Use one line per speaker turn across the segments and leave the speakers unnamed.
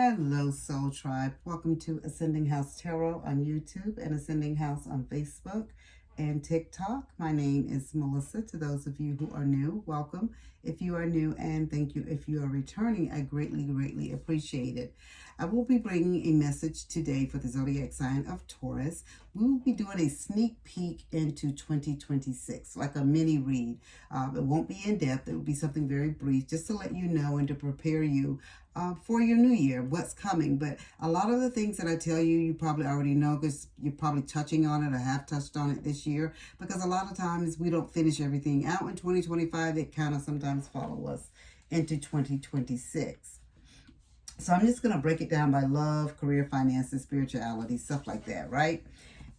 Hello, Soul Tribe. Welcome to Ascending House Tarot on YouTube and Ascending House on Facebook and TikTok. My name is Melissa. To those of you who are new, welcome. If you are new, and thank you if you are returning, I greatly appreciate it. I will be bringing a message today for the zodiac sign of Taurus. We will be doing a sneak peek into 2026, like a mini read. It won't be in depth. It will be something very brief, just to let you know and to prepare you for your new year, what's coming. But a lot of the things that I tell you, you probably already know because you're probably touching on it or have touched on it this year, because a lot of times we don't finish everything out in 2025. It kind of sometimes follow us into 2026. So I'm just going to break it down by love, career, finances, spirituality, stuff like that, right?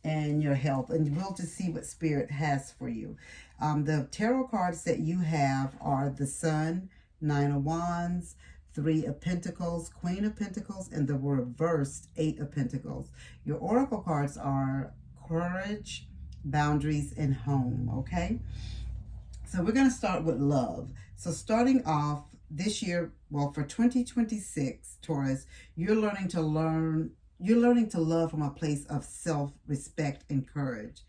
And your health. And we'll just see what Spirit has for you. The tarot cards that you have are the Sun, Nine of Wands, Three of Pentacles, Queen of Pentacles, and the reversed Eight of Pentacles. Your oracle cards are Courage, Boundaries, and Home, okay? So we're going to start with love. So starting off this year, well, for 2026, Taurus, you're learning to love from a place of self-respect and courage.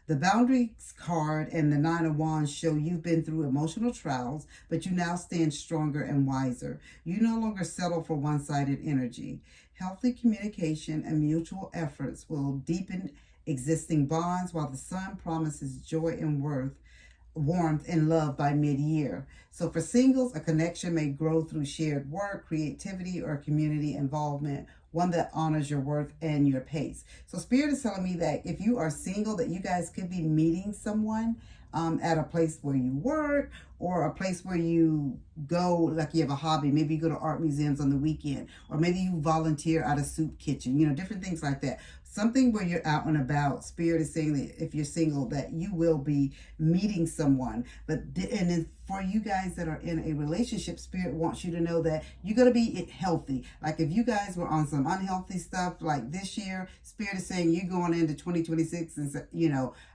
The Boundaries card and the Nine of Wands show you've been through emotional trials, but you now stand stronger and wiser. You no longer settle for one-sided energy. Healthy communication and mutual efforts will deepen existing bonds, while the Sun promises joy and warmth and love by mid-year. So for singles, a connection may grow through shared work, creativity, or community involvement, one that honors your worth and your pace. So Spirit is telling me that if you are single, that you guys could be meeting someone at a place where you work or a place where you go, like you have a hobby. Maybe you go to art museums on the weekend, or maybe you volunteer at a soup kitchen, different things like that. Something where you're out and about. Spirit is saying that if you're single, that you will be meeting someone. And then for you guys that are in a relationship, Spirit wants you to know that you're going to be healthy. Like if you guys were on some unhealthy stuff like this year, Spirit is saying you're going into 2026. And,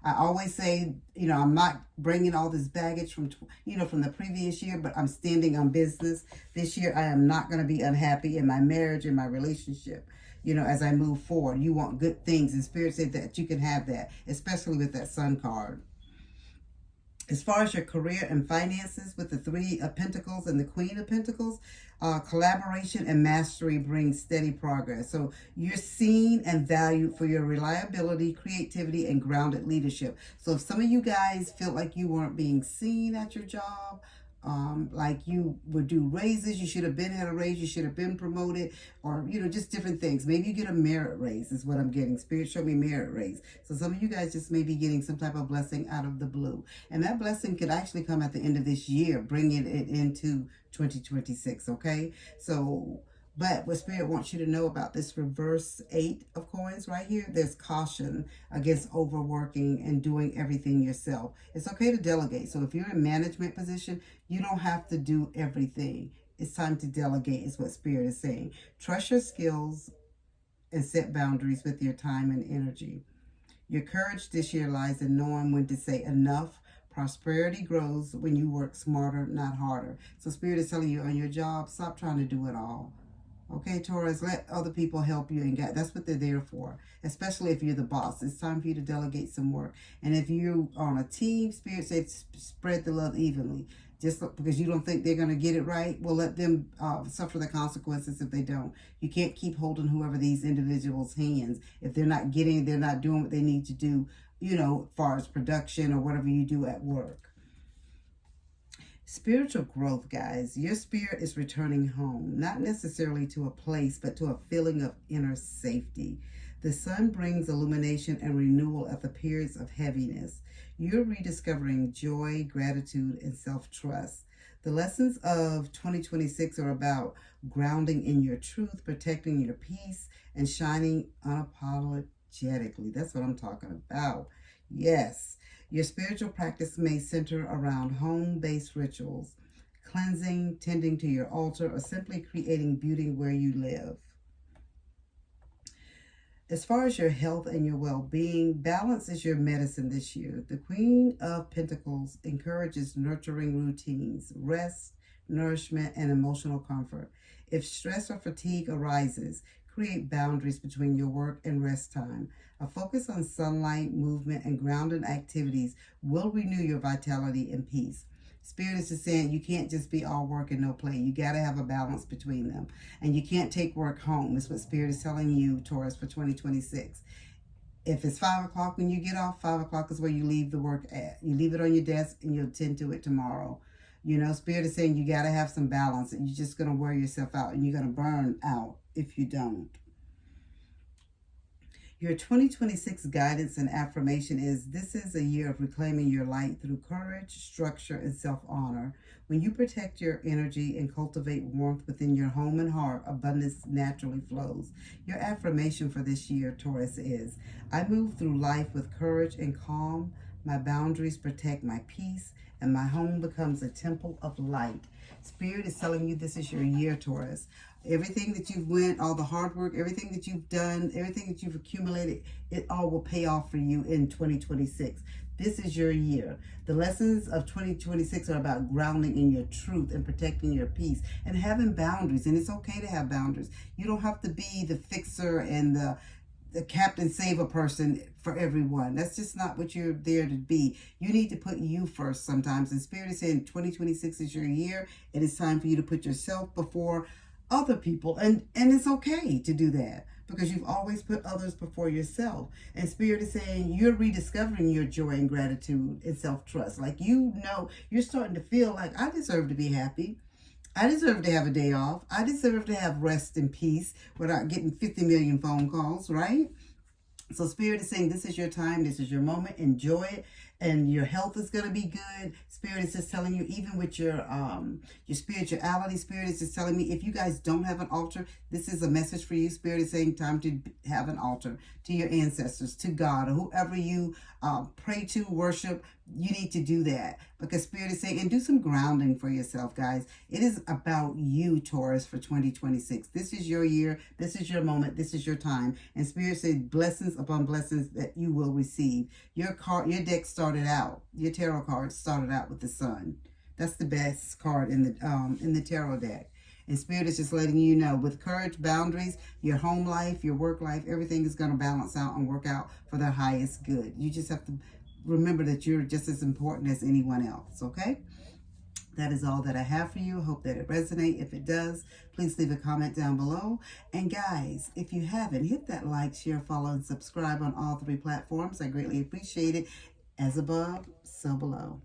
I always say, I'm not bringing all this baggage from the previous year, but I'm standing on business. This year, I am not going to be unhappy in my marriage, in my relationship. As I move forward, you want good things, and Spirit said that you can have that, especially with that Sun card. As far as your career and finances, with the Three of Pentacles and the Queen of Pentacles, collaboration and mastery brings steady progress. So you're seen and valued for your reliability, creativity, and grounded leadership. So if some of you guys feel like you weren't being seen at your job, like you would do raises, you should have been at a raise, you should have been promoted, or just different things. Maybe you get a merit raise is what I'm getting. Spirit showed me merit raise. So some of you guys just may be getting some type of blessing out of the blue, and that blessing could actually come at the end of this year, bringing it into 2026. Okay, so but what Spirit wants you to know about this reverse Eight of Coins right here, there's caution against overworking and doing everything yourself. It's okay to delegate. So if you're in management position, you don't have to do everything. It's time to delegate is what Spirit is saying. Trust your skills and set boundaries with your time and energy. Your courage this year lies in knowing when to say enough. Prosperity grows when you work smarter, not harder. So Spirit is telling you on your job, stop trying to do it all. Okay, Taurus, let other people help you, and that's what they're there for, especially if you're the boss. It's time for you to delegate some work. And if you're on a team, Spirit says spread the love evenly. Just because you don't think they're going to get it right, well, let them suffer the consequences if they don't. You can't keep holding whoever these individuals' hands. If they're not doing what they need to do, as far as production or whatever you do at work. Spiritual growth, guys. Your spirit is returning home, not necessarily to a place, but to a feeling of inner safety. The Sun brings illumination and renewal at the periods of heaviness. You're rediscovering joy, gratitude, and self-trust. The lessons of 2026 are about grounding in your truth, protecting your peace, and shining unapologetically. That's what I'm talking about. Yes. Your spiritual practice may center around home-based rituals, cleansing, tending to your altar, or simply creating beauty where you live. As far as your health and your well-being, balance is your medicine this year. The Queen of Pentacles encourages nurturing routines, rest, nourishment, and emotional comfort. If stress or fatigue arises, create boundaries between your work and rest time. A focus on sunlight, movement, and grounding activities will renew your vitality and peace. Spirit is just saying you can't just be all work and no play. You got to have a balance between them. And you can't take work home, is what Spirit is telling you, Taurus, for 2026. If it's 5 o'clock when you get off, 5 o'clock is where you leave the work at. You leave it on your desk and you'll tend to it tomorrow. You know, Spirit is saying you got to have some balance. And you're just going to wear yourself out and you're going to burn out if you don't. Your 2026 guidance and affirmation is: this is a year of reclaiming your light through courage, structure, and self-honor. When you protect your energy and cultivate warmth within your home and heart, abundance naturally flows. Your affirmation for this year, Taurus, is: I move through life with courage and calm. My boundaries protect my peace, and my home becomes a temple of light. Spirit is telling you this is your year, Taurus. Everything that you've went, all the hard work, everything that you've done, everything that you've accumulated, it all will pay off for you in 2026. This is your year. The lessons of 2026 are about grounding in your truth and protecting your peace and having boundaries. And it's okay to have boundaries. You don't have to be the fixer and the captain saver person for everyone. That's just not what you're there to be. You need to put you first sometimes. And Spirit is saying 2026 is your year. It is time for you to put yourself before other people, and it's okay to do that because you've always put others before yourself. And Spirit is saying you're rediscovering your joy and gratitude and self-trust. Like, you know, you're starting to feel like, I deserve to be happy. I deserve to have a day off. I deserve to have rest and peace without getting 50 million phone calls, right? So Spirit is saying this is your time, this is your moment, enjoy it, and your health is going to be good. Spirit is just telling you, even with your spirituality, Spirit is just telling me, if you guys don't have an altar, this is a message for you. Spirit is saying time to have an altar to your ancestors, to God, or whoever you pray to, worship. You need to do that because Spirit is saying, and do some grounding for yourself, guys. It is about you, Taurus, for 2026. This is your year. This is your moment. This is your time. And Spirit said blessings upon blessings that you will receive. Your deck started out, your tarot card started out with the sun. That's the best card in the tarot deck. And Spirit is just letting you know, with courage, boundaries, your home life, your work life, everything is going to balance out and work out for the highest good. You just have to remember that you're just as important as anyone else, okay? That is all that I have for you. Hope that it resonates. If it does, please leave a comment down below. And guys, if you haven't, hit that like, share, follow, and subscribe on all 3 platforms. I greatly appreciate it. As above, so below.